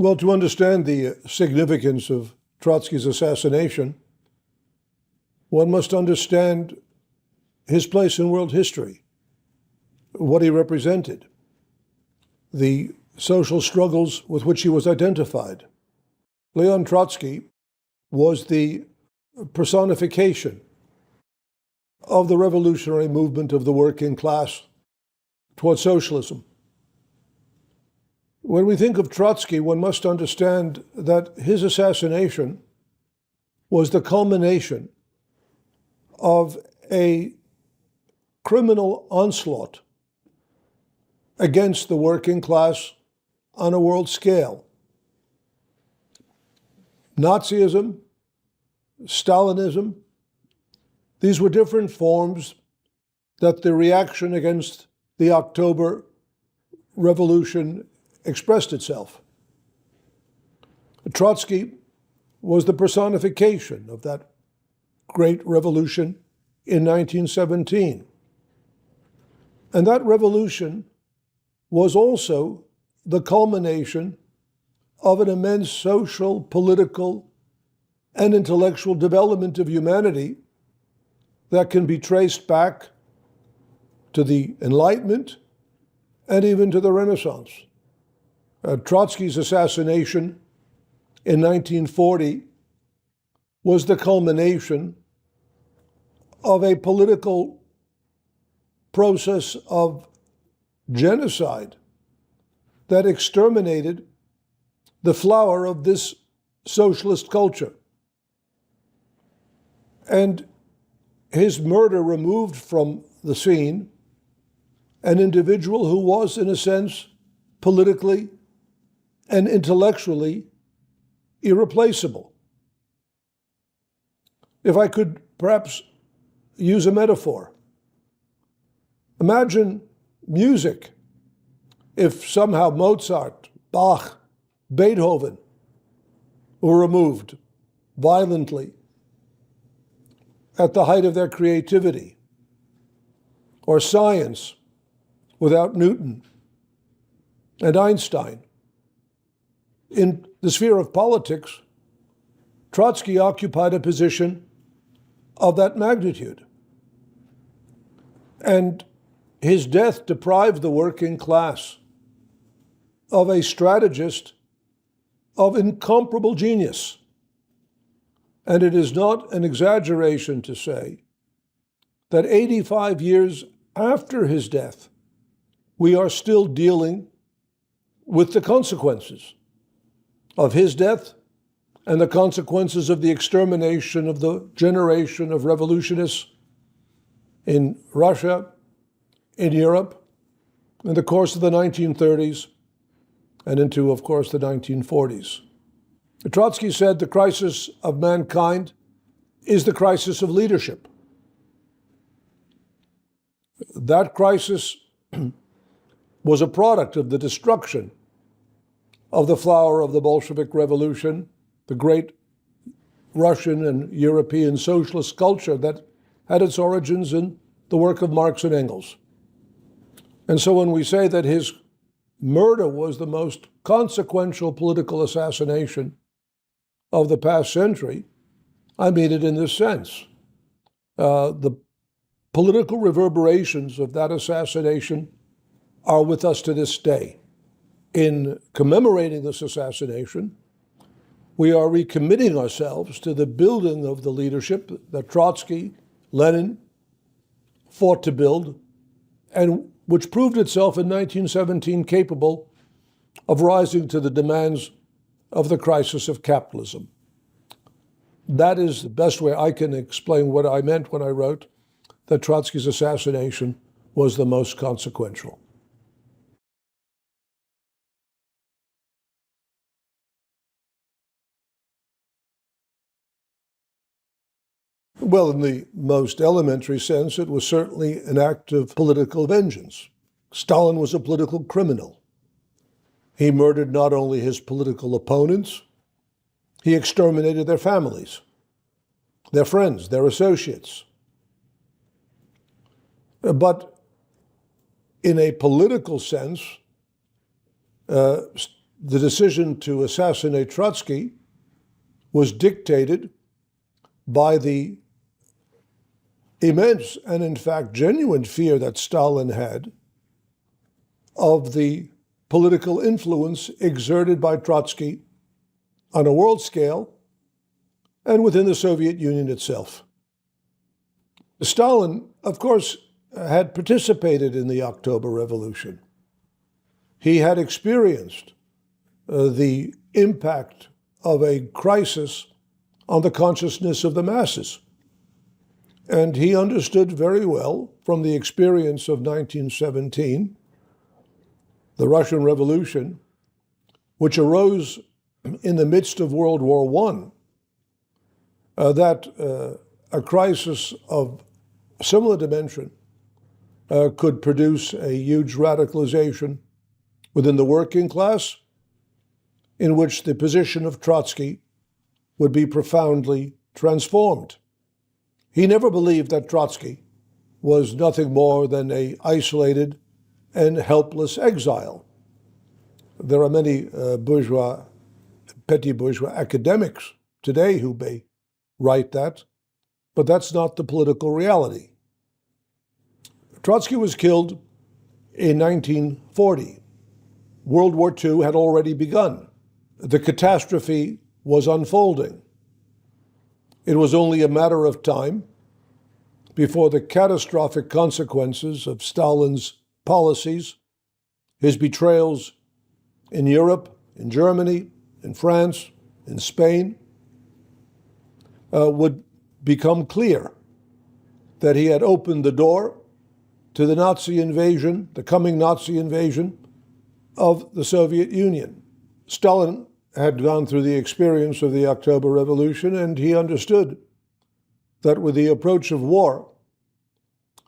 Well, to understand the significance of Trotsky's assassination, one must understand his place in world history, what he represented, the social struggles with which he was identified. Leon Trotsky was the personification of the revolutionary movement of the working class towards socialism. When we think of Trotsky, one must understand that his assassination was the culmination of a criminal onslaught against the working class on a world scale. Nazism, Stalinism, these were different forms that the reaction against the October Revolution expressed itself. Trotsky was the personification of that great revolution in 1917. And that revolution was also the culmination of an immense social, political, and intellectual development of humanity that can be traced back to the Enlightenment and even to the Renaissance. Trotsky's assassination in 1940 was the culmination of a political process of genocide that exterminated the flower of this socialist culture. And his murder removed from the scene an individual who was, in a sense, politically and intellectually irreplaceable. If I could perhaps use a metaphor, imagine music. If somehow Mozart, Bach, Beethoven were removed violently at the height of their creativity, or science without Newton and Einstein. In the sphere of politics, Trotsky occupied a position of that magnitude. And his death deprived the working class of a strategist of incomparable genius. And it is not an exaggeration to say that 85 years after his death, we are still dealing with the consequences of his death and the consequences of the extermination of the generation of revolutionists in Russia, in Europe, in the course of the 1930s and into, of course, the 1940s. Trotsky said the crisis of mankind is the crisis of leadership. That crisis was a product of the destruction of the flower of the Bolshevik Revolution, the great Russian and European socialist culture that had its origins in the work of Marx and Engels. And so when we say that his murder was the most consequential political assassination of the past century, I mean it in this sense. The political reverberations of that assassination are with us to this day. In commemorating this assassination, we are recommitting ourselves to the building of the leadership that Trotsky, Lenin fought to build, and which proved itself in 1917 capable of rising to the demands of the crisis of capitalism. That is the best way I can explain what I meant when I wrote that Trotsky's assassination was the most consequential. Well, in the most elementary sense, it was certainly an act of political vengeance. Stalin was a political criminal. He murdered not only his political opponents, he exterminated their families, their friends, their associates. But in a political sense, the decision to assassinate Trotsky was dictated by the immense and, in fact, genuine fear that Stalin had of the political influence exerted by Trotsky on a world scale and within the Soviet Union itself. Stalin, of course, had participated in the October Revolution. He had experienced the impact of a crisis on the consciousness of the masses. And he understood very well from the experience of 1917, the Russian Revolution, which arose in the midst of World War I, that a crisis of similar dimension could produce a huge radicalization within the working class, in which the position of Trotsky would be profoundly transformed. He never believed that Trotsky was nothing more than an isolated and helpless exile. There are many petty bourgeois academics today who may write that, but that's not the political reality. Trotsky was killed in 1940. World War II had already begun. The catastrophe was unfolding. It was only a matter of time before the catastrophic consequences of Stalin's policies, his betrayals in Europe, in Germany, in France, in Spain, would become clear that he had opened the door to the Nazi invasion, the coming Nazi invasion of the Soviet Union. Stalin had gone through the experience of the October Revolution, and he understood that with the approach of war,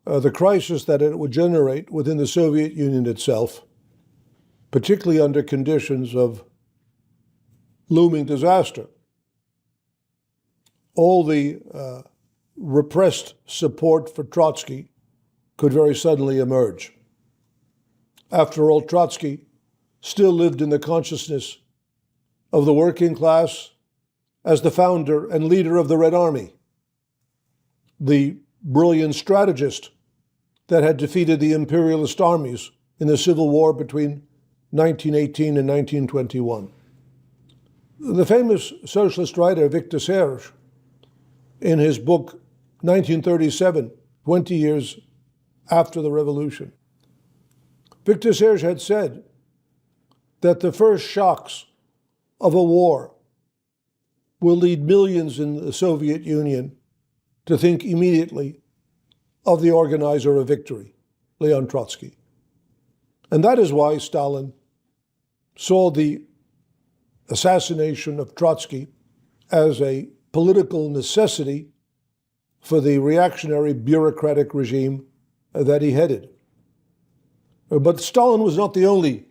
the crisis that it would generate within the Soviet Union itself, particularly under conditions of looming disaster, all the repressed support for Trotsky could very suddenly emerge. After all, Trotsky still lived in the consciousness of the working class as the founder and leader of the Red Army, the brilliant strategist that had defeated the imperialist armies in the Civil War between 1918 and 1921. The famous socialist writer Victor Serge, in his book 1937, 20 years after the revolution, Victor Serge had said that the first shocks of a war will lead millions in the Soviet Union to think immediately of the organizer of victory, Leon Trotsky. And that is why Stalin saw the assassination of Trotsky as a political necessity for the reactionary bureaucratic regime that he headed. But Stalin was not the only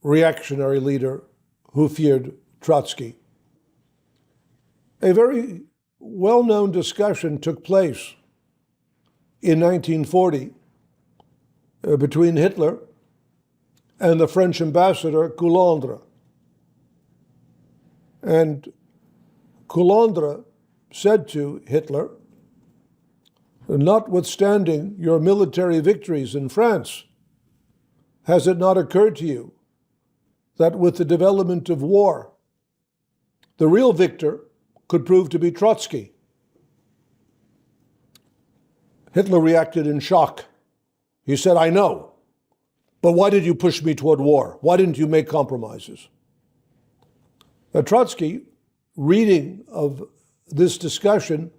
reactionary leader who feared Trotsky. A very well-known discussion took place in 1940 between Hitler and the French ambassador Coulondre. And Coulondre said to Hitler, notwithstanding your military victories in France, has it not occurred to you that with the development of war, the real victor could prove to be Trotsky? Hitler reacted in shock. He said, I know, but why did you push me toward war? Why didn't you make compromises? Trotsky, reading of this discussion,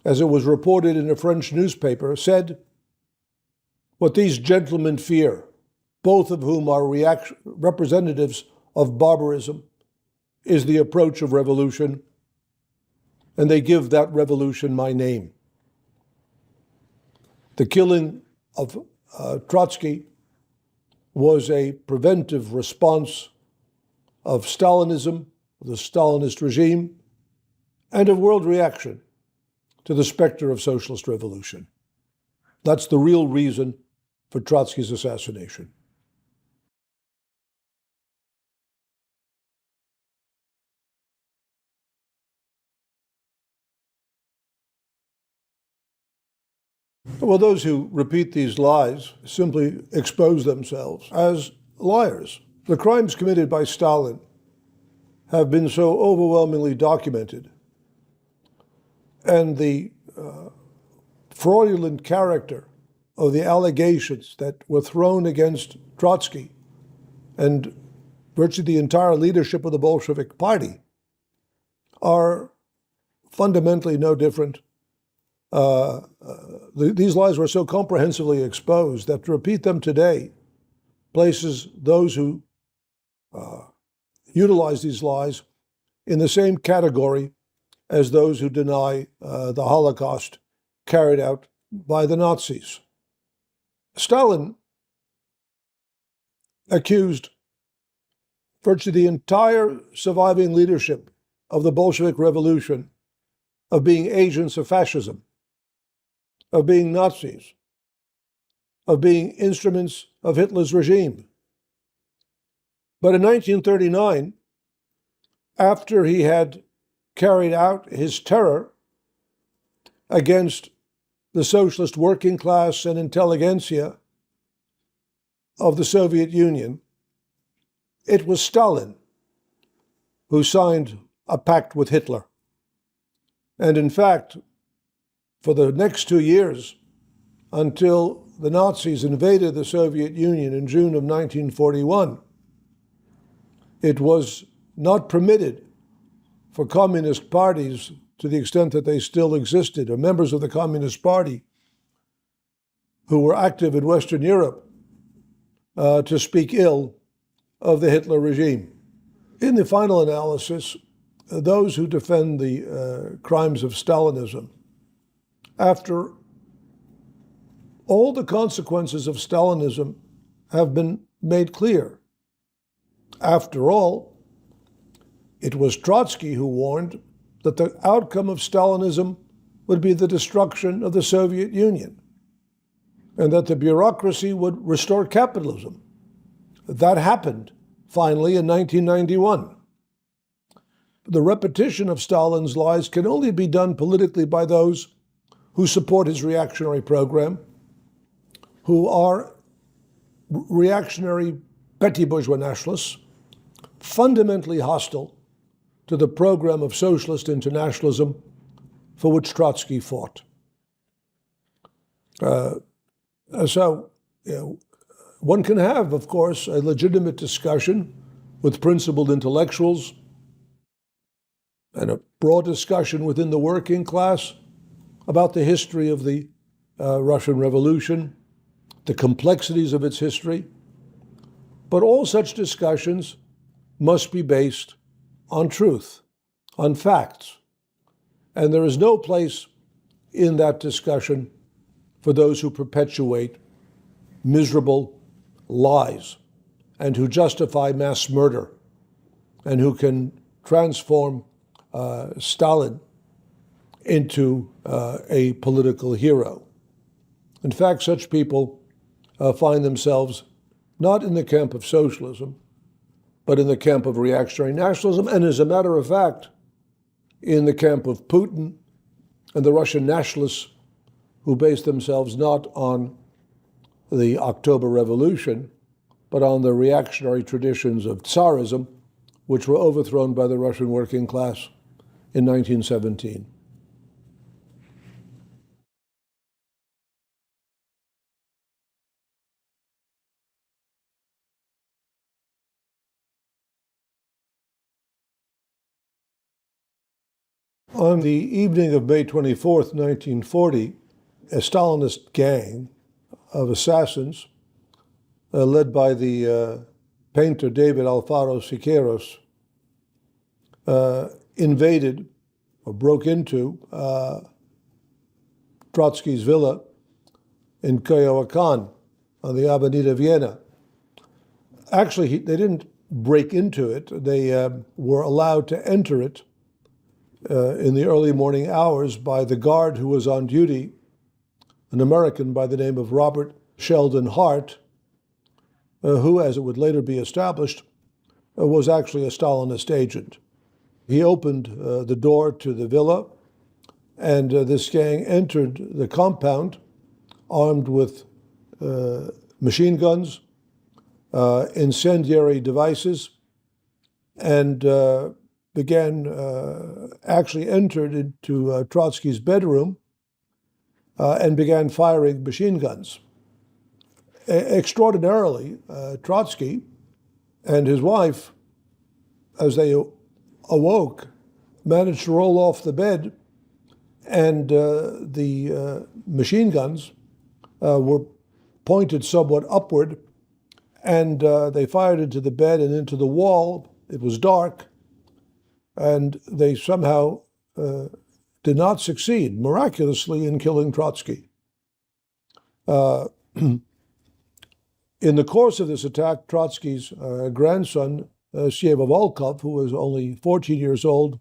as it was reported in a French newspaper, said, what these gentlemen fear, both of whom are representatives of barbarism, is the approach of revolution, and they give that revolution my name. The killing of Trotsky was a preventive response of Stalinism, the Stalinist regime, and of world reaction to the specter of socialist revolution. That's the real reason for Trotsky's assassination. Well, those who repeat these lies simply expose themselves as liars. The crimes committed by Stalin have been so overwhelmingly documented, and the fraudulent character of the allegations that were thrown against Trotsky and virtually the entire leadership of the Bolshevik Party are fundamentally no different. These lies were so comprehensively exposed that to repeat them today places those who utilize these lies in the same category as those who deny the Holocaust carried out by the Nazis. Stalin accused virtually the entire surviving leadership of the Bolshevik Revolution of being agents of fascism, of being Nazis, of being instruments of Hitler's regime. But in 1939, after he had carried out his terror against the socialist working class and intelligentsia of the Soviet Union, it was Stalin who signed a pact with Hitler. And in fact, for the next 2 years, until the Nazis invaded the Soviet Union in June of 1941, it was not permitted for communist parties, to the extent that they still existed, or members of the Communist Party who were active in Western Europe, to speak ill of the Hitler regime. In the final analysis, those who defend the crimes of Stalinism, after all the consequences of Stalinism have been made clear, after all, it was Trotsky who warned that the outcome of Stalinism would be the destruction of the Soviet Union, and that the bureaucracy would restore capitalism. That happened, finally, in 1991. The repetition of Stalin's lies can only be done politically by those who support his reactionary program, who are reactionary petty bourgeois nationalists, fundamentally hostile to the program of socialist internationalism for which Trotsky fought. One can have, of course, a legitimate discussion with principled intellectuals and a broad discussion within the working class about the history of the Russian Revolution, the complexities of its history. But all such discussions must be based on truth, on facts. And there is no place in that discussion for those who perpetuate miserable lies and who justify mass murder and who can transform Stalin into a political hero. In fact, such people find themselves not in the camp of socialism, but in the camp of reactionary nationalism, and as a matter of fact, in the camp of Putin and the Russian nationalists who base themselves not on the October Revolution, but on the reactionary traditions of Tsarism, which were overthrown by the Russian working class in 1917. On the evening of May 24th, 1940, a Stalinist gang of assassins, led by the painter David Alfaro Siqueiros, invaded or broke into Trotsky's villa in Coyoacán on the Avenida Vienna. Actually, they didn't break into it. They were allowed to enter it in the early morning hours by the guard who was on duty, an American by the name of Robert Sheldon Hart, who, as it would later be established, was actually a Stalinist agent. He opened the door to the villa, and this gang entered the compound armed with machine guns, incendiary devices, and actually entered into Trotsky's bedroom and began firing machine guns. Extraordinarily, Trotsky and his wife, as they awoke, managed to roll off the bed, and the machine guns were pointed somewhat upward, and they fired into the bed and into the wall. It was dark, and they somehow did not succeed, miraculously, in killing Trotsky. In the course of this attack, Trotsky's grandson, Sjevovolkov, who was only 14 years old,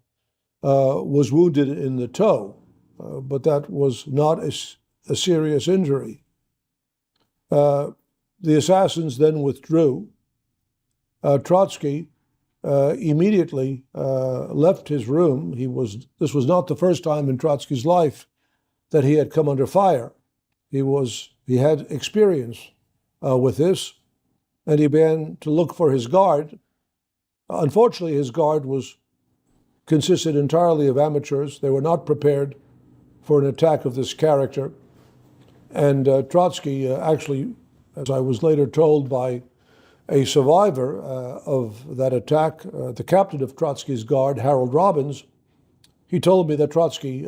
was wounded in the toe, but that was not a serious injury. The assassins then withdrew. Trotsky immediately left his room. This was not the first time in Trotsky's life that he had come under fire. He had experience with this, and he began to look for his guard. Unfortunately, his guard consisted entirely of amateurs. They were not prepared for an attack of this character. And Trotsky actually, as I was later told by a survivor of that attack, the captain of Trotsky's guard, Harold Robbins, he told me that Trotsky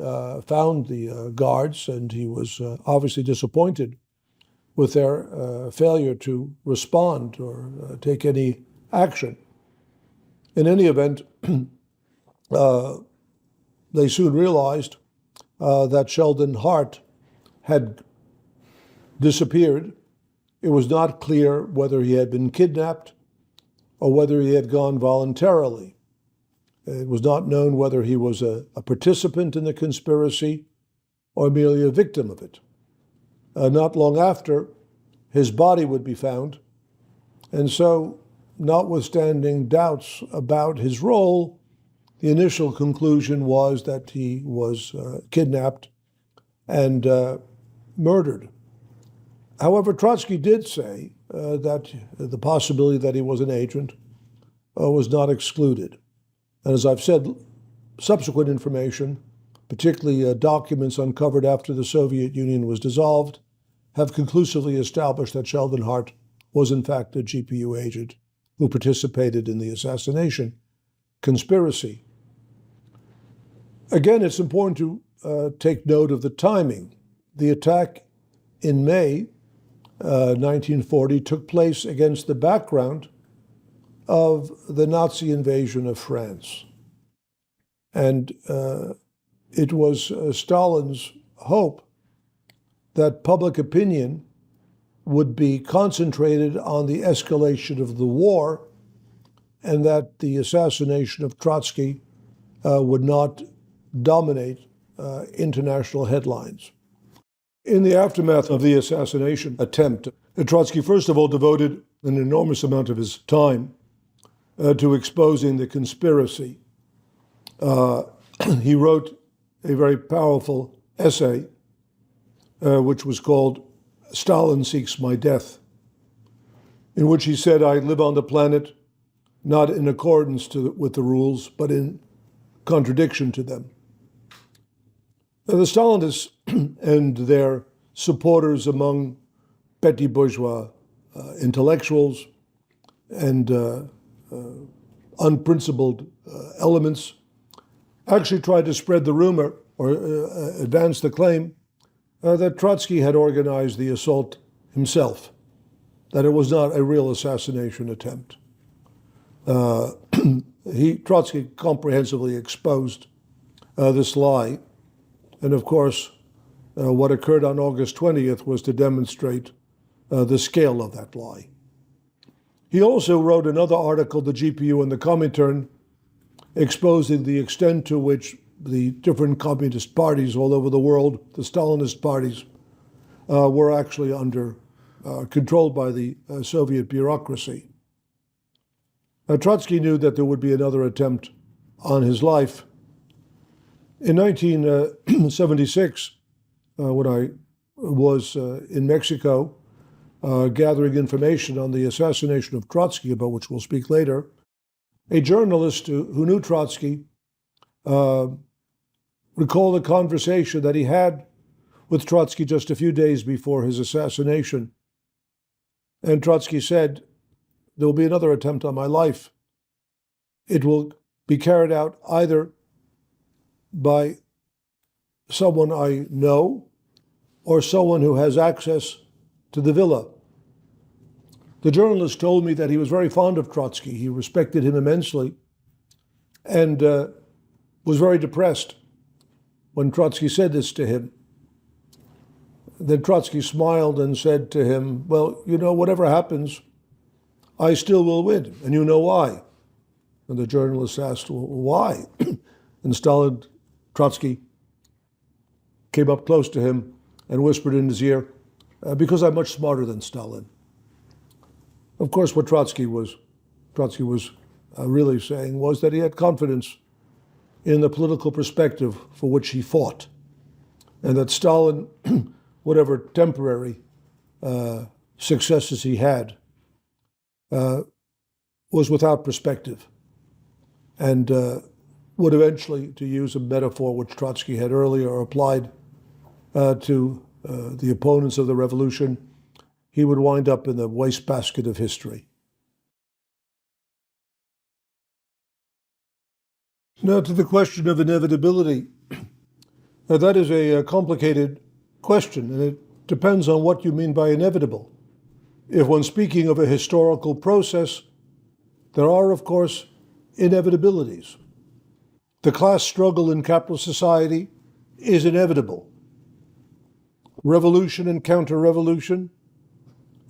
found the guards, and he was obviously disappointed with their failure to respond or take any action. In any event, they soon realized that Sheldon Hart had disappeared. It was not clear whether he had been kidnapped or whether he had gone voluntarily. It was not known whether he was a participant in the conspiracy or merely a victim of it. Not long after, his body would be found, and so, notwithstanding doubts about his role, the initial conclusion was that he was kidnapped and murdered. However, Trotsky did say that the possibility that he was an agent was not excluded. And as I've said, subsequent information, particularly documents uncovered after the Soviet Union was dissolved, have conclusively established that Sheldon Hart was in fact a GPU agent who participated in the assassination conspiracy. Again, it's important to take note of the timing. The attack in May 1940 took place against the background of the Nazi invasion of France. And it was Stalin's hope that public opinion would be concentrated on the escalation of the war and that the assassination of Trotsky would not dominate international headlines. In the aftermath of the assassination attempt, Trotsky first of all devoted an enormous amount of his time to exposing the conspiracy. He wrote a very powerful essay which was called "Stalin Seeks My Death," in which he said, "I live on the planet not in accordance with the rules, but in contradiction to them." The Stalinists and their supporters among petty bourgeois intellectuals and unprincipled elements actually tried to spread the rumor or advance the claim that Trotsky had organized the assault himself, that it was not a real assassination attempt. Trotsky comprehensively exposed this lie, and of course, what occurred on August 20th was to demonstrate the scale of that lie. He also wrote another article, The GPU and the Comintern, exposing the extent to which the different communist parties all over the world, the Stalinist parties, were actually controlled by the Soviet bureaucracy. Trotsky knew that there would be another attempt on his life. In 1976, when I was in Mexico gathering information on the assassination of Trotsky, about which we'll speak later, a journalist who knew Trotsky recalled a conversation that he had with Trotsky just a few days before his assassination. And Trotsky said, "There will be another attempt on my life. It will be carried out either by someone I know or someone who has access to the villa." The journalist told me that he was very fond of Trotsky. He respected him immensely and was very depressed when Trotsky said this to him. Then Trotsky smiled and said to him, "Well, you know, whatever happens, I still will win, and you know why." And the journalist asked, "Well, why?" And Trotsky came up close to him and whispered in his ear, "Because I'm much smarter than Stalin." Of course, what Trotsky was really saying was that he had confidence in the political perspective for which he fought, and that Stalin, whatever temporary successes he had, was without perspective, and would eventually, to use a metaphor which Trotsky had earlier applied to the opponents of the revolution, he would wind up in the wastebasket of history. Now, to the question of inevitability, that is a complicated question, and it depends on what you mean by inevitable. If when speaking of a historical process, there are, of course, inevitabilities. The class struggle in capitalist society is inevitable. Revolution and counter-revolution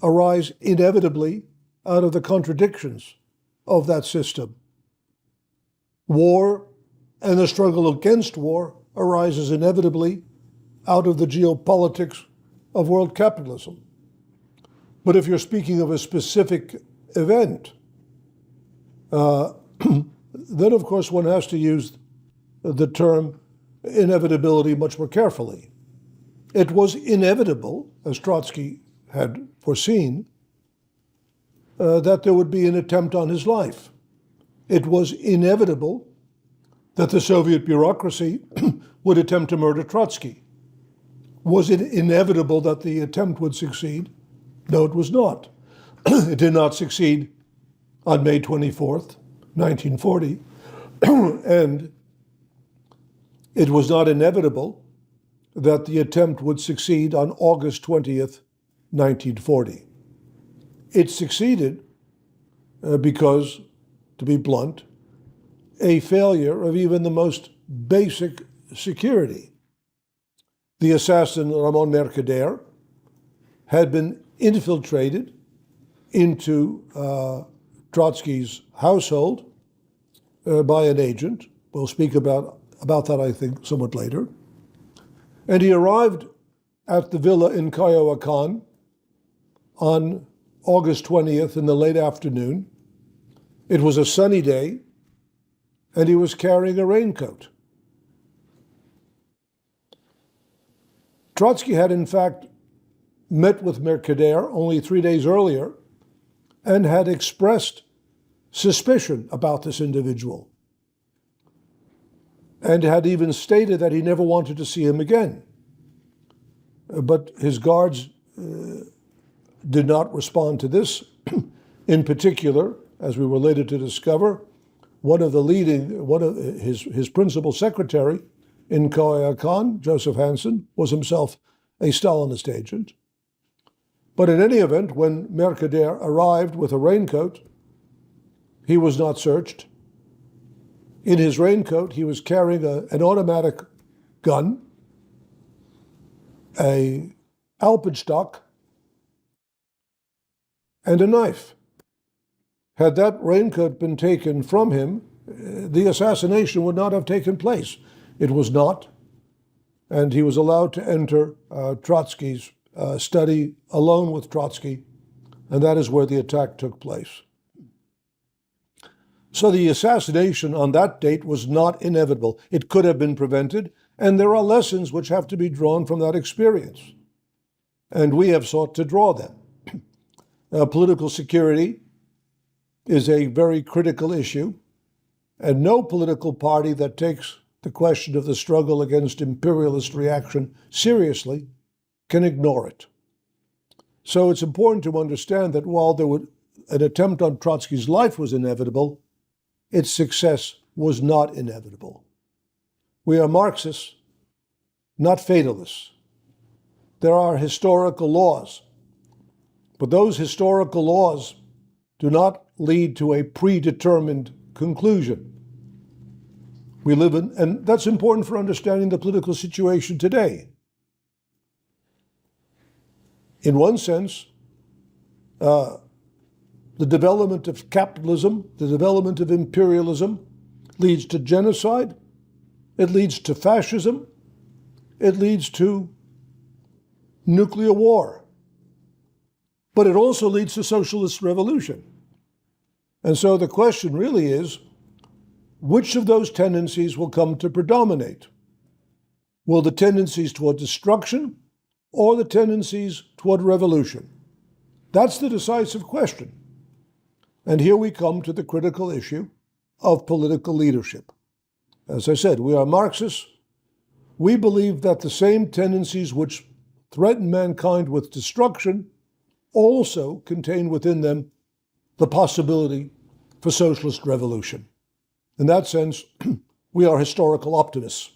arise inevitably out of the contradictions of that system. War and the struggle against war arises inevitably out of the geopolitics of world capitalism. But if you're speaking of a specific event, then of course one has to use the term inevitability much more carefully. It was inevitable, as Trotsky had foreseen, that there would be an attempt on his life. It was inevitable that the Soviet bureaucracy would attempt to murder Trotsky. Was it inevitable that the attempt would succeed? No, it was not. It did not succeed on May 24th, 1940, and it was not inevitable that the attempt would succeed on August 20th, 1940. It succeeded because, to be blunt, a failure of even the most basic security. The assassin Ramon Mercader had been infiltrated into Trotsky's household by an agent. We'll speak about that, I think, somewhat later. And he arrived at the villa in Coyoacán on August 20th in the late afternoon. It was a sunny day, and he was carrying a raincoat. Trotsky had, in fact, met with Mercader only 3 days earlier and had expressed suspicion about this individual, and had even stated that he never wanted to see him again. But his guards did not respond to this. In particular, as we were later to discover, one of his principal secretary in Coyoacán, Joseph Hansen, was himself a Stalinist agent. But in any event, when Mercader arrived with a raincoat, he was not searched. In his raincoat, he was carrying an automatic gun, a alpenstock, and a knife. Had that raincoat been taken from him, the assassination would not have taken place. It was not, and he was allowed to enter Trotsky's study alone with Trotsky, and that is where the attack took place. So the assassination on that date was not inevitable. It could have been prevented, and there are lessons which have to be drawn from that experience. and we have sought to draw them. Political security is a very critical issue, and no political party that takes the question of the struggle against imperialist reaction seriously can ignore it. So it's important to understand that while an attempt on Trotsky's life was inevitable, its success was not inevitable. We are Marxists, not fatalists. There are historical laws, but those historical laws do not lead to a predetermined conclusion. We live in, and that's important for understanding the political situation today. In one sense, the development of capitalism, the development of imperialism, leads to genocide, it leads to fascism, it leads to nuclear war. But it also leads to socialist revolution. And so the question really is, which of those tendencies will come to predominate? Will the tendencies toward destruction or the tendencies toward revolution? That's the decisive question. And here we come to the critical issue of political leadership. As I said, we are Marxists. We believe that the same tendencies which threaten mankind with destruction also contain within them the possibility for socialist revolution. In that sense, we are historical optimists.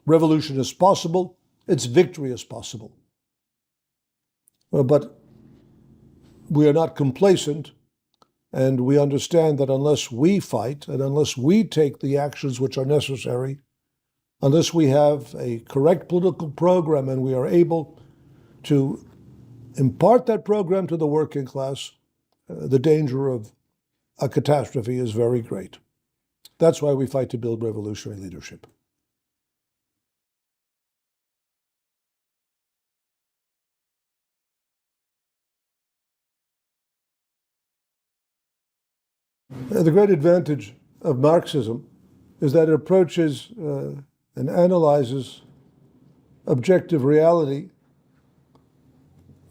Revolution is possible, its victory is possible. But we are not complacent, and we understand that unless we fight and unless we take the actions which are necessary, unless we have a correct political program and we are able to impart that program to the working class, the danger of a catastrophe is very great. That's why we fight to build revolutionary leadership. The great advantage of Marxism is that it approaches and analyzes objective reality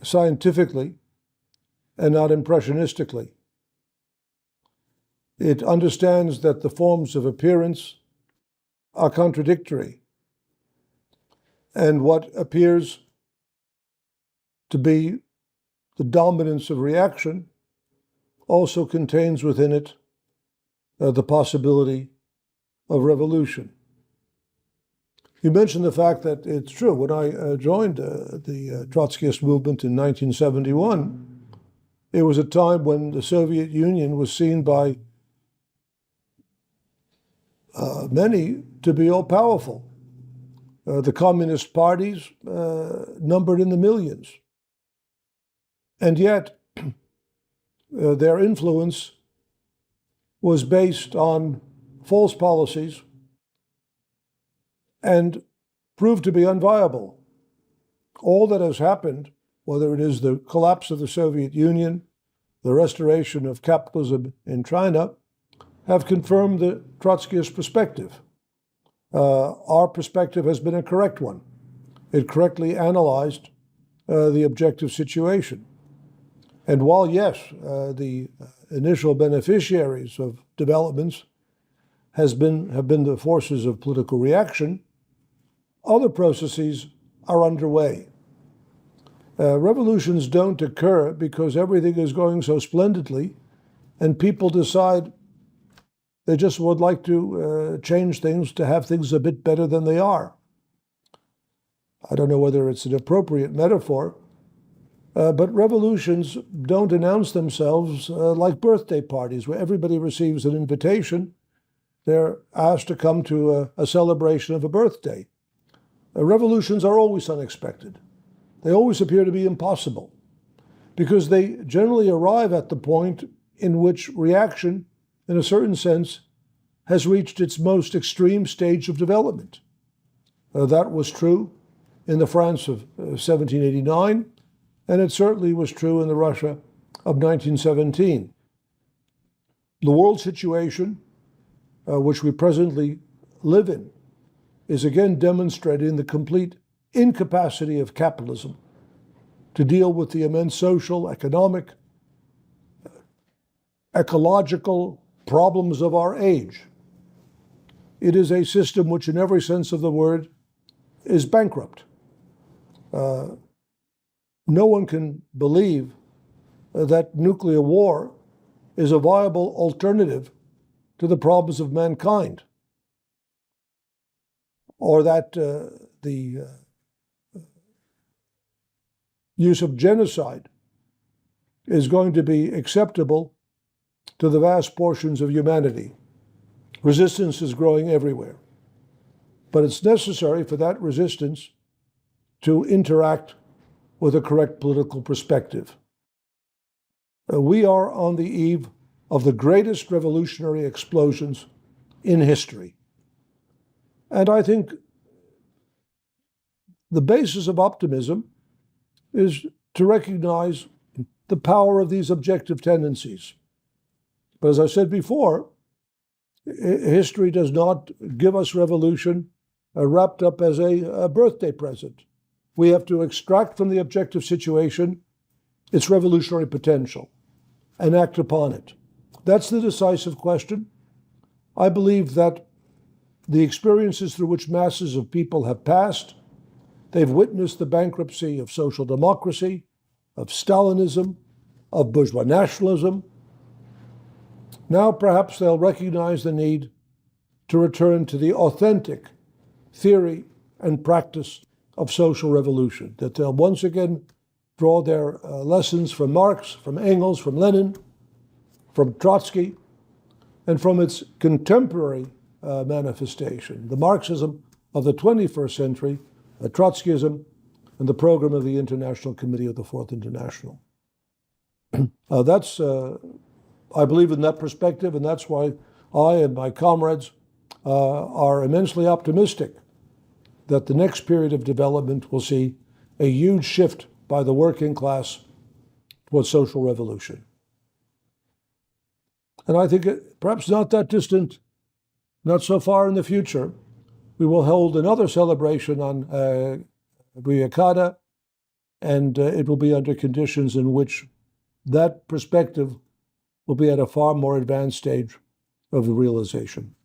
scientifically and not impressionistically. It understands that the forms of appearance are contradictory, and what appears to be the dominance of reaction also contains within it the possibility of revolution. You mentioned the fact that it's true. When I joined the Trotskyist movement in 1971, it was a time when the Soviet Union was seen by many to be all-powerful. The communist parties numbered in the millions. And yet, their influence was based on false policies and proved to be unviable. All that has happened, whether it is the collapse of the Soviet Union, the restoration of capitalism in China, have confirmed the Trotskyist perspective. Our perspective has been a correct one. It correctly analyzed the objective situation. And while, yes, the initial beneficiaries of developments have been the forces of political reaction, other processes are underway. Revolutions don't occur because everything is going so splendidly and people decide they just would like to change things to have things a bit better than they are. I don't know whether it's an appropriate metaphor, but revolutions don't announce themselves like birthday parties where everybody receives an invitation. They're asked to come to a celebration of a birthday. Revolutions are always unexpected. They always appear to be impossible because they generally arrive at the point in which reaction, in a certain sense, has reached its most extreme stage of development. That was true in the France of 1789, and it certainly was true in the Russia of 1917. The world situation, which we presently live in, is again demonstrating the complete incapacity of capitalism to deal with the immense social, economic, ecological problems of our age. It is a system which, in every sense of the word, is bankrupt. No one can believe that nuclear war is a viable alternative to the problems of mankind, or that the use of genocide is going to be acceptable to the vast portions of humanity. Resistance is growing everywhere. But it's necessary for that resistance to interact with a correct political perspective. We are on the eve of the greatest revolutionary explosions in history. And I think the basis of optimism is to recognize the power of these objective tendencies. But as I said before, history does not give us revolution wrapped up as a birthday present. We have to extract from the objective situation its revolutionary potential and act upon it. That's the decisive question. I believe that the experiences through which masses of people have passed, they've witnessed the bankruptcy of social democracy, of Stalinism, of bourgeois nationalism. Now perhaps they'll recognize the need to return to the authentic theory and practice of social revolution, that they'll once again draw their lessons from Marx, from Engels, from Lenin, from Trotsky, and from its contemporary manifestation, the Marxism of the 21st century, Trotskyism, and the program of the International Committee of the Fourth International. I believe in that perspective, and that's why I and my comrades are immensely optimistic that the next period of development will see a huge shift by the working class towards social revolution. And I think perhaps not that distant, not so far in the future, we will hold another celebration on Büyükada'da, and it will be under conditions in which that perspective will be at a far more advanced stage of realization.